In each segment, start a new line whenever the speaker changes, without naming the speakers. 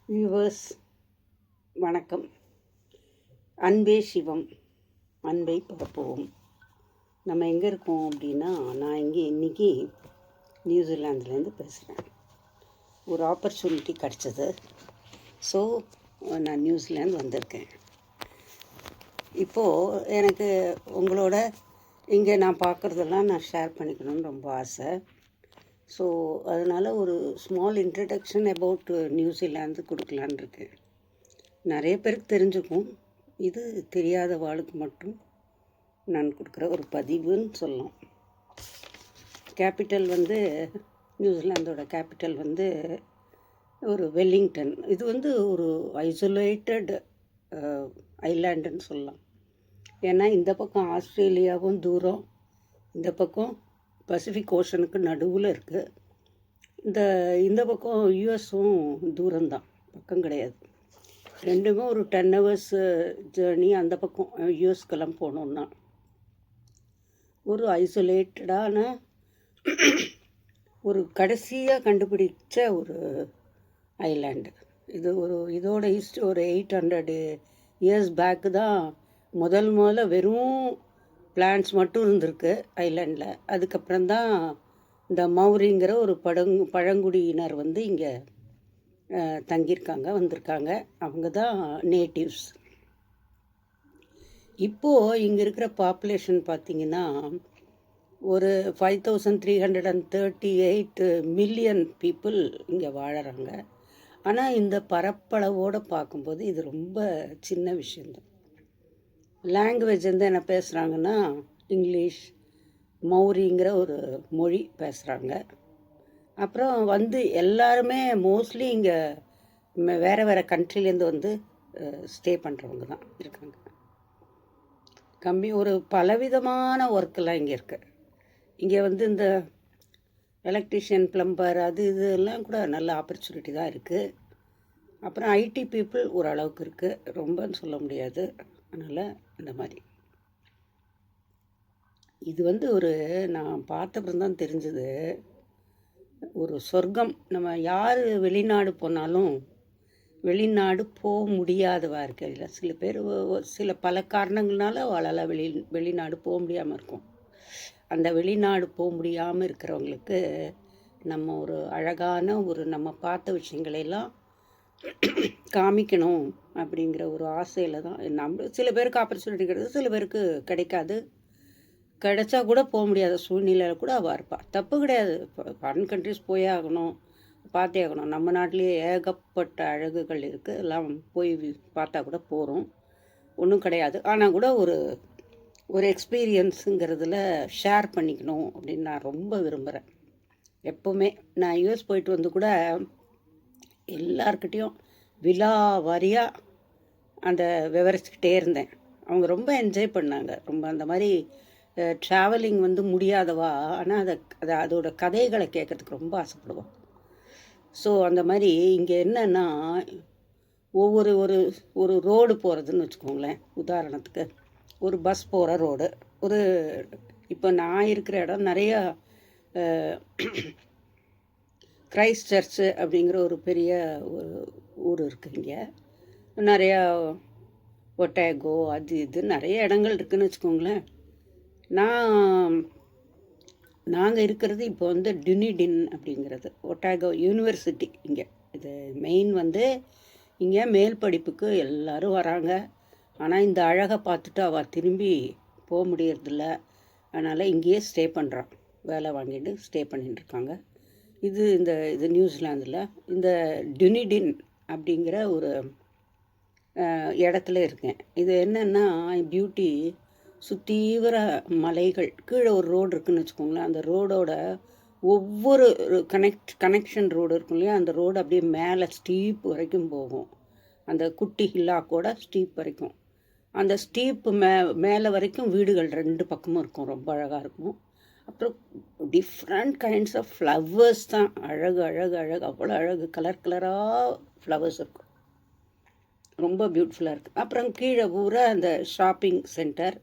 Viewers வணக்கம். அன்பே சிவம், அன்பை பரப்புவோம். நம்ம எங்கே இருக்கோம் அப்படின்னா, நான் இன்றைக்கி நியூசிலாந்துலேருந்து பேசுகிறேன். ஒரு ஆப்பர்ச்சுனிட்டி கிடச்சிது. ஸோ நான் நியூசிலாந்து வந்திருக்கேன். இப்போது எனக்கு உங்களோட இங்கே நான் பார்க்குறதெல்லாம் நான் ஷேர் பண்ணிக்கணும்னு ரொம்ப ஆசை. ஸோ அதனால் ஒரு ஸ்மால் இன்ட்ரடக்ஷன் அபவுட் நியூசிலாந்து கொடுக்கலான் இருக்கேன். நிறைய பேருக்கு தெரிஞ்சுக்கும், இது தெரியாத வாளுக்கு மட்டும் நான் கொடுக்குற ஒரு பதிவுன்னு சொல்லலாம். கேபிட்டல் நியூசிலாந்தோட கேபிட்டல் ஒரு வெல்லிங்டன். இது ஒரு ஐசோலேட்டட் ஐலாண்டுன்னு சொல்லலாம். ஏன்னா இந்த பக்கம் ஆஸ்திரேலியாவும் தூரம், இந்த பக்கம் பசிபிக் ஓஷனுக்கு நடுவில் இருக்குது. இந்த பக்கம் யூஎஸும் தூரம்தான், பக்கம் கிடையாது. ரெண்டுமே ஒரு 10 hours ஜேர்னி. அந்த பக்கம் யூஎஸ்க்கெல்லாம் போனோம்னா ஒரு ஐசோலேட்டடான ஒரு கடைசியாக கண்டுபிடிச்ச ஒரு ஐலாண்டு. இதோட ஹிஸ்ட்ரி ஒரு 800 years பேக்கு தான் முதல்ல வெறும் பிளான்ஸ் மட்டும் இருந்திருக்கு ஐலாண்டில். அதுக்கப்புறம்தான் இந்த மௌரிங்கிற ஒரு பழங்குடியினர் இங்கே வந்திருக்காங்க. அவங்க தான் நேட்டிவ்ஸ். இப்போது இங்கே இருக்கிற பாப்புலேஷன் பார்த்திங்கன்னா ஒரு 5338 மில்லியன் பீப்புள் இங்கே வாழறாங்க. ஆனால் இந்த பரப்பளவோடு பார்க்கும்போது இது ரொம்ப சின்ன விஷயந்தான். லாங்குவேஜ் என்ன பேசுகிறாங்கன்னா, இங்கிலீஷ், மௌரிங்கிற ஒரு மொழி பேசுகிறாங்க. அப்புறம் எல்லாருமே மோஸ்ட்லி இங்கே வேறு கண்ட்ரிலேருந்து ஸ்டே பண்ணுறவங்க தான் இருக்காங்க. ஒரு பலவிதமான ஒர்க்கெல்லாம் இங்கே இருக்குது. இங்கே இந்த எலக்ட்ரிஷியன், ப்ளம்பர், இதெல்லாம் கூட நல்ல ஆப்பர்ச்சுனிட்டி தான் இருக்குது. அப்புறம் ஐடி பீப்புள் ஓரளவுக்கு இருக்குது, ரொம்பன்னு சொல்ல முடியாது. அதனால் இந்த மாதிரி இது நான் பார்த்தப்பறம் தான் தெரிஞ்சது, ஒரு சொர்க்கம். நம்ம யார் வெளிநாடு போனாலும் வெளிநாடு போக முடியாதவா இருக்கையில் சில பேர் சில பல காரணங்கள்னால அவளால் வெளிநாடு போக முடியாமல் இருக்கும். அந்த வெளிநாடு போக முடியாமல் இருக்கிறவங்களுக்கு நம்ம ஒரு அழகான நம்ம பார்த்த விஷயங்களையெல்லாம் காமிக்கணும் அப்படிங்கிற ஒரு ஆசையில் தான். சில பேருக்கு ஆப்பர்ச்சுனிட்டி கிடையாது, சில பேருக்கு கிடைக்காது. கிடைச்சா கூட போக முடியாத சூழ்நிலையில் கூட அவள் இருப்பாள். தப்பு கிடையாது. ஃபாரின் கண்ட்ரிஸ் போயே ஆகணும், பார்த்தே ஆகணும். நம்ம நாட்டிலேயே ஏகப்பட்ட அழகுகள் இருக்குது, எல்லாம் போய் பார்த்தா கூட போகிறோம், ஒன்றும் கிடையாது. ஆனால் கூட ஒரு எக்ஸ்பீரியன்ஸுங்கிறதுல ஷேர் பண்ணிக்கணும் அப்படின்னு நான் ரொம்ப விரும்புகிறேன். எப்போவுமே நான் யூஎஸ் போயிட்டு கூட எல்லார்கிட்டேயும் விலாவாரியாக அந்த விவரிச்சுக்கிட்டே இருந்தேன். அவங்க ரொம்ப என்ஜாய் பண்ணாங்க. ரொம்ப அந்த மாதிரி ட்ராவலிங் முடியாதவா, ஆனால் அதோட கதைகளை கேட்குறதுக்கு ரொம்ப ஆசைப்படுவோம். ஸோ அந்த மாதிரி இங்கே என்னென்னா, ஒவ்வொரு ஒரு ரோடு போகிறதுன்னு வச்சுக்கோங்களேன். உதாரணத்துக்கு ஒரு பஸ் போகிற ரோடு, இப்போ நான் இருக்கிற இடம் நிறையா கிரைஸ்ட் சர்ச்சு அப்படிங்கிற ஒரு பெரிய ஊர் இருக்குது. இங்கே நிறையா ஒட்டேகோ இது நிறைய இடங்கள் இருக்குதுன்னு வச்சுக்கோங்களேன். நாங்கள் இருக்கிறது இப்போ டுனிடின் அப்படிங்கிறது ஒட்டேகோ யூனிவர்சிட்டி. இங்கே இது மெயின் இங்கே மேல் படிப்புக்கு எல்லோரும் வராங்க. ஆனால் இந்த அழகை பார்த்துட்டு அவள் திரும்பி போக முடியறதில்ல. அதனால் இங்கேயே ஸ்டே பண்ணுறான், வேலை வாங்கிட்டு ஸ்டே பண்ணிட்டுருக்காங்க. இது நியூசிலாந்தில் இந்த டுனிடின் அப்படிங்கிற ஒரு இடத்துல இருக்கேன். இது என்னென்னா பியூட்டி, சுத்தீவிர மலைகள், கீழே ஒரு ரோடு இருக்குதுன்னு வச்சுக்கோங்களேன். அந்த ரோடோட ஒவ்வொரு கனெக்ஷன் ரோடு இருக்கும் இல்லையா, அந்த ரோடு அப்படியே மேலே ஸ்டீப் வரைக்கும் போகும். அந்த குட்டி ஹில்லாக்கோட ஸ்டீப் வரைக்கும். அந்த ஸ்டீப்பு மேலே வரைக்கும் வீடுகள் 2 பக்கமும் இருக்கும், ரொம்ப அழகாக இருக்கும். அப்புறம் டிஃப்ரெண்ட் கைண்ட்ஸ் ஆஃப் ஃப்ளவர்ஸ் தான், அழகு அவ்வளோ அழகு, கலராக ஃப்ளவர்ஸ் இருக்கும், ரொம்ப பியூட்டிஃபுல்லாக இருக்குது. அப்புறம் கீழே பூரா அந்த ஷாப்பிங் சென்டர்,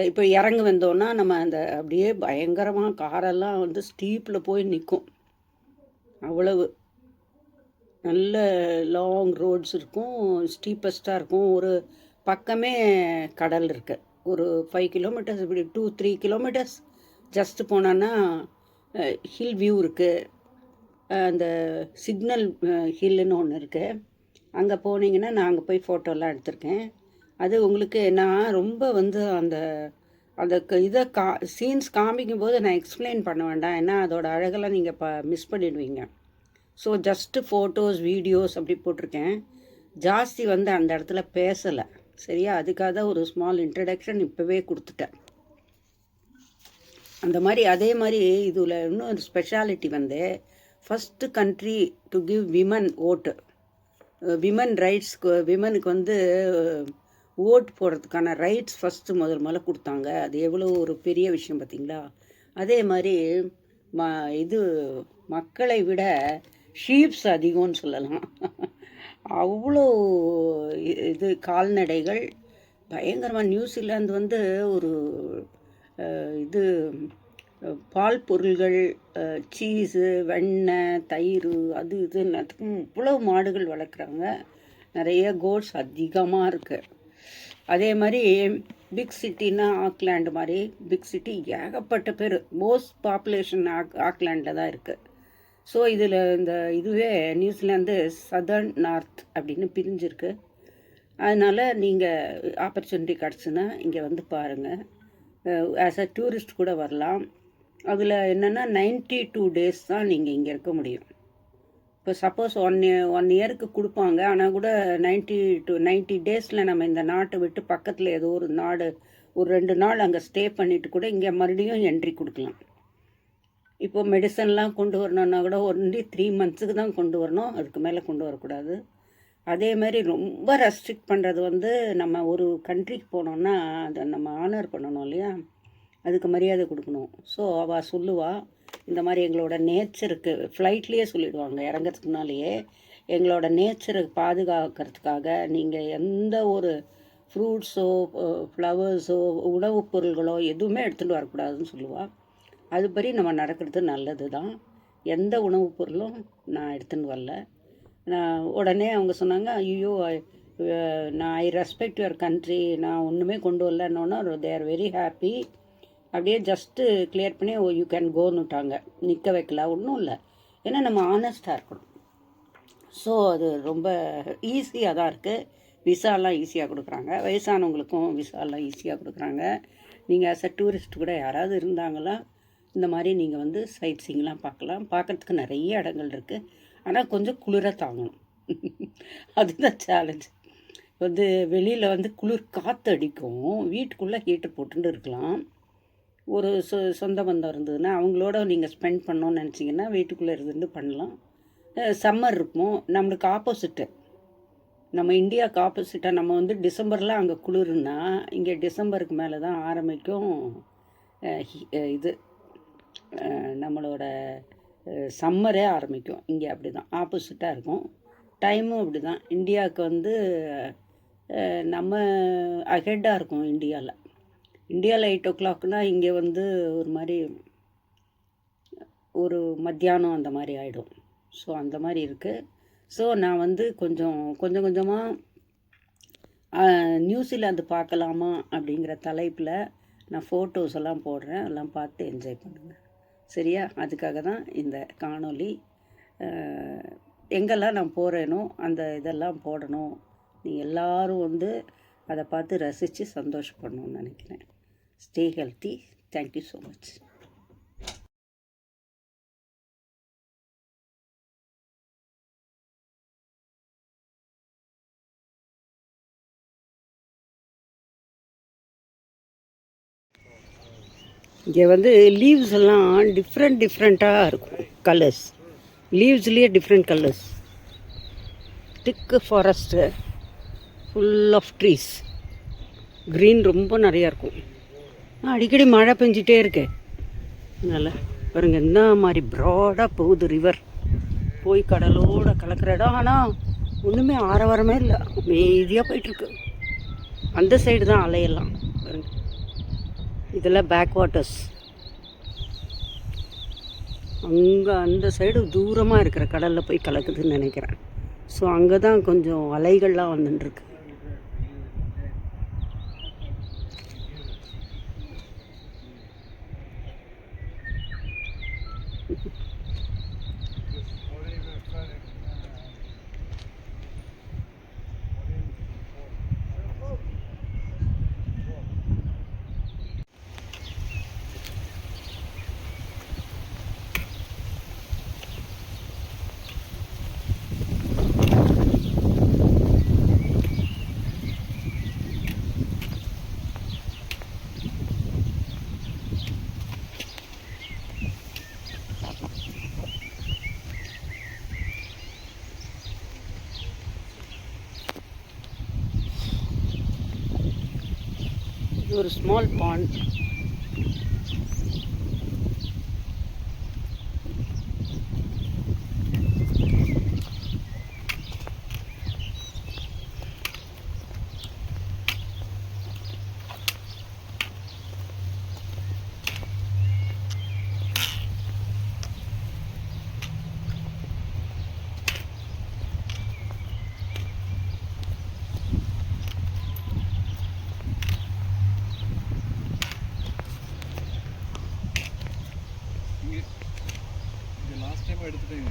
இப்போ இறங்கி வந்தோன்னா நம்ம அப்படியே பயங்கரமாக காரெல்லாம் ஸ்டீப்பில் போய் நிற்கும். அவ்வளவு நல்ல லாங் ரோட்ஸ் இருக்கும், ஸ்டீப்பஸ்ட்டாக இருக்கும். ஒரு பக்கமே கடல் இருக்குது. ஒரு 5 கிலோமீட்டர்ஸ் இப்படி 2-3 கிலோமீட்டர்ஸ் ஜஸ்ட்டு போனோன்னா ஹில் வியூ இருக்குது. அந்த சிக்னல் ஹில்லுன்னு ஒன்று இருக்குது. அங்கே போனீங்கன்னா நான் அங்கே போய் ஃபோட்டோலாம் எடுத்திருக்கேன். அது உங்களுக்கு நான் ரொம்ப வந்து அந்த அந்த இதை சீன்ஸ் காமிக்கும்போது நான் எக்ஸ்பிளைன் பண்ண வேண்டாம், ஏன்னா அதோட அழகெல்லாம் நீங்கள் மிஸ் பண்ணிடுவீங்க. ஸோ ஜஸ்ட்டு ஃபோட்டோஸ் வீடியோஸ் அப்படி போட்டிருக்கேன். ஜாஸ்தி வந்து அந்த இடத்துல பேசலை, சரியா? அதுக்காக தான் ஒரு ஸ்மால் இன்ட்ரடக்ஷன் இப்போவே கொடுத்துட்டேன். அந்த மாதிரி அதே மாதிரி இதில் இன்னும் ஒரு ஸ்பெஷாலிட்டி வந்து first country to give women ஓட்டு, விமன் ரைட்ஸ்க்கு, விமனுக்கு வந்து ஓட் போடுறதுக்கான ரைட்ஸ் ஃபஸ்ட்டு முதல்ல கொடுத்தாங்க. அது எவ்வளோ ஒரு பெரிய விஷயம் பார்த்திங்களா? அதே மாதிரி இது மக்களை விட ஷீப்ஸ் அதிகம்னு சொல்லலாம். அவ்வளோ இது கால்நடைகள் பயங்கரமாக. நியூசிலாந்து வந்து ஒரு இது பால் பொருள்கள், சீஸு, வெண்ணெய், தயிர், அது இதுன்னு இவ்வளோ மாடுகள் வளர்க்குறாங்க. நிறைய கோட்ஸ் அதிகமாக இருக்குது. அதே மாதிரி பிக் சிட்டின்னா ஆக்லாண்டு மாதிரி பிக் சிட்டி ஏகப்பட்ட பேர், மோஸ்ட் பாப்புலேஷன் ஆக்லாண்டில் தான் இருக்குது. ஸோ இதில் இந்த இதுவே நியூசிலாந்து சதர்ன் நார்த் அப்படின்னு பிரிஞ்சிருக்கு. அதனால் நீங்கள் ஆப்பர்ச்சுனிட்டி கிடச்சுன்னா இங்கே வந்து பாருங்கள். ஆஸ் அ டூரிஸ்ட் கூட வரலாம். அதில் என்னென்னா 92 days தான் நீங்கள் இங்கே இருக்க முடியும். இப்போ சப்போஸ் ஒன் இயருக்கு கொடுப்பாங்க, ஆனால் கூட 90 days நம்ம இந்த நாட்டை விட்டு பக்கத்தில் ஏதோ ஒரு நாடு ஒரு 2 நாள் அங்கே ஸ்டே பண்ணிவிட்டு கூட இங்கே மறுபடியும் என்ட்ரி கொடுக்கலாம். இப்போது மெடிசன்லாம் கொண்டு வரணுன்னா கூட ஒன்லி 3 months தான் கொண்டு வரணும், அதுக்கு மேலே கொண்டு வரக்கூடாது. அதே மாதிரி ரொம்ப ரெஸ்ட்ரிக்ட் பண்ணுறது வந்து நம்ம ஒரு கண்ட்ரிக்கு போனோன்னா அதை நம்ம ஆனர் பண்ணணும் இல்லையா, அதுக்கு மரியாதை கொடுக்கணும். ஸோ அவள் சொல்லுவாள், இந்த மாதிரி எங்களோட நேச்சருக்கு ஃப்ளைட்லேயே சொல்லிவிடுவாங்க இறங்கிறதுக்கு முன்னாலேயே, எங்களோட நேச்சரை பாதுகாக்கிறதுக்காக நீங்கள் எந்த ஒரு ஃப்ரூட்ஸோ ஃப்ளவர்ஸோ உணவுப் பொருள்களோ எதுவுமே எடுத்துகிட்டு வரக்கூடாதுன்னு சொல்லுவாள். அதுபடி நம்ம நடக்கிறது நல்லது தான். எந்த உணவுப் பொருளும் நான் எடுத்துன்னு வரல. நான் உடனே அவங்க சொன்னாங்க, ஐயோ நான் ஐ ரெஸ்பெக்ட் யுவர் கண்ட்ரி, நான் ஒன்றுமே கொண்டு வரலன்னொன்னா தே ஆர் வெரி ஹாப்பி. அப்படியே ஜஸ்ட்டு கிளியர் பண்ணி யூ கேன் கோன்னுட்டாங்க, நிற்க வைக்கல, ஒன்றும் இல்லை. ஏன்னா நம்ம ஆனஸ்ட்டாக இருக்கணும். ஸோ அது ரொம்ப ஈஸியாக தான் இருக்குது. விசாலாம் ஈஸியாக கொடுக்குறாங்க, வயசானவங்களுக்கும் விசாலாம் ஈஸியாக கொடுக்குறாங்க. நீங்கள் ஆஸ் அ டூரிஸ்ட் கூட யாராவது இருந்தாங்களா இந்த மாதிரி நீங்கள் வந்து சைட் சீங்கெலாம் பார்க்கலாம். பார்க்குறதுக்கு நிறைய இடங்கள் இருக்குது, ஆனால் கொஞ்சம் குளிர தாங்கணும். அதுதான் சேலஞ்ச். வந்து வெளியில் வந்து குளிர் காற்று அடிக்கும், வீட்டுக்குள்ளே ஹீட்டர் போட்டுட்டு இருக்கலாம். ஒரு சொந்த பந்தம் இருந்ததுன்னா அவங்களோட நீங்கள் ஸ்பெண்ட் பண்ணோன்னு நினச்சிங்கன்னா வீட்டுக்குள்ளே இருந்து பண்ணலாம். சம்மர் இருக்கும், நம்மளுக்கு ஆப்போசிட்டு, நம்ம இந்தியாவுக்கு ஆப்போசிட்டாக நம்ம வந்து டிசம்பரில் அங்கே குளிர்னா இங்கே டிசம்பருக்கு மேலே தான் ஆரம்பிக்கும் இது நம்மளோட சம்மரே ஆரம்பிக்கும். இங்கே அப்படி தான் ஆப்போசிட்டாக இருக்கும். டைமும் அப்படி தான். இந்தியாவுக்கு வந்து நம்ம அஹெட்டாக இருக்கும். இந்தியாவில் 8 o'clockனா இங்கே வந்து ஒரு மாதிரி ஒரு மத்தியானம் அந்த மாதிரி ஆகிடும். ஸோ அந்த மாதிரி இருக்குது. ஸோ நான் வந்து கொஞ்சம் கொஞ்சமாக நியூசிலாந்து பார்க்கலாமா அப்படிங்கிற தலைப்பில் நான் ஃபோட்டோஸ் எல்லாம் போடுறேன், எல்லாம் பார்த்து என்ஜாய் பண்ணுங்கள், சரியா? அதுக்காக தான் இந்த காணொளி. எங்கெல்லாம் நான் போகிறேனோ அந்த இதெல்லாம் போடணும். நீங்கள் எல்லோரும் வந்து அதை பார்த்து ரசித்து சந்தோஷப்படணும்னு நினைக்கிறேன். Stay healthy. Thank you so much. இங்கே வந்து லீவ்ஸ் எல்லாம் டிஃப்ரெண்ட்டாக இருக்கும், கலர்ஸ். லீவ்ஸ்லேயே different colours. Thick forest, full of trees, green ரொம்ப நிறையா இருக்கும். அடிக்கடி மழை பெஞ்சிட்டே இருக்கு. அதனால் பாருங்கள் என்ன மாதிரி ப்ராடாக போகுது ரிவர், போய் கடலோடு கலக்கிற இடம். ஆனால் ஒன்றுமே ஆரவாரமே இல்லை, அமைதியாக போயிட்டுருக்கு. அந்த சைடு தான் அலையெல்லாம் பாருங்கள். இதெல்லாம் பேக் வாட்டர்ஸ். அங்கே அந்த சைடு தூரமாக இருக்கிற கடலில் போய் கலக்குதுன்னு நினைக்கிறேன். ஸோ அங்கே தான் கொஞ்சம் அலைகள்லாம் வந்துட்டுருக்கு. இது ஒரு ஸ்மால் பாண்ட்.
லாஸ்ட் டைம் எடுத்துட்டீங்க.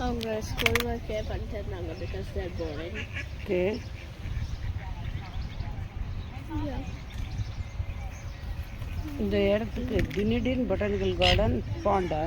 அவங்க ஸ்கூல் ஒர்க்கே பண்ணிட்டு இருந்தாங்க பிகாஸ் தேர் போரிங்.
ஓகே. இந்த இடத்துக்கு டினிடின் பொட்டானிக்கல் கார்டன் பாண்டா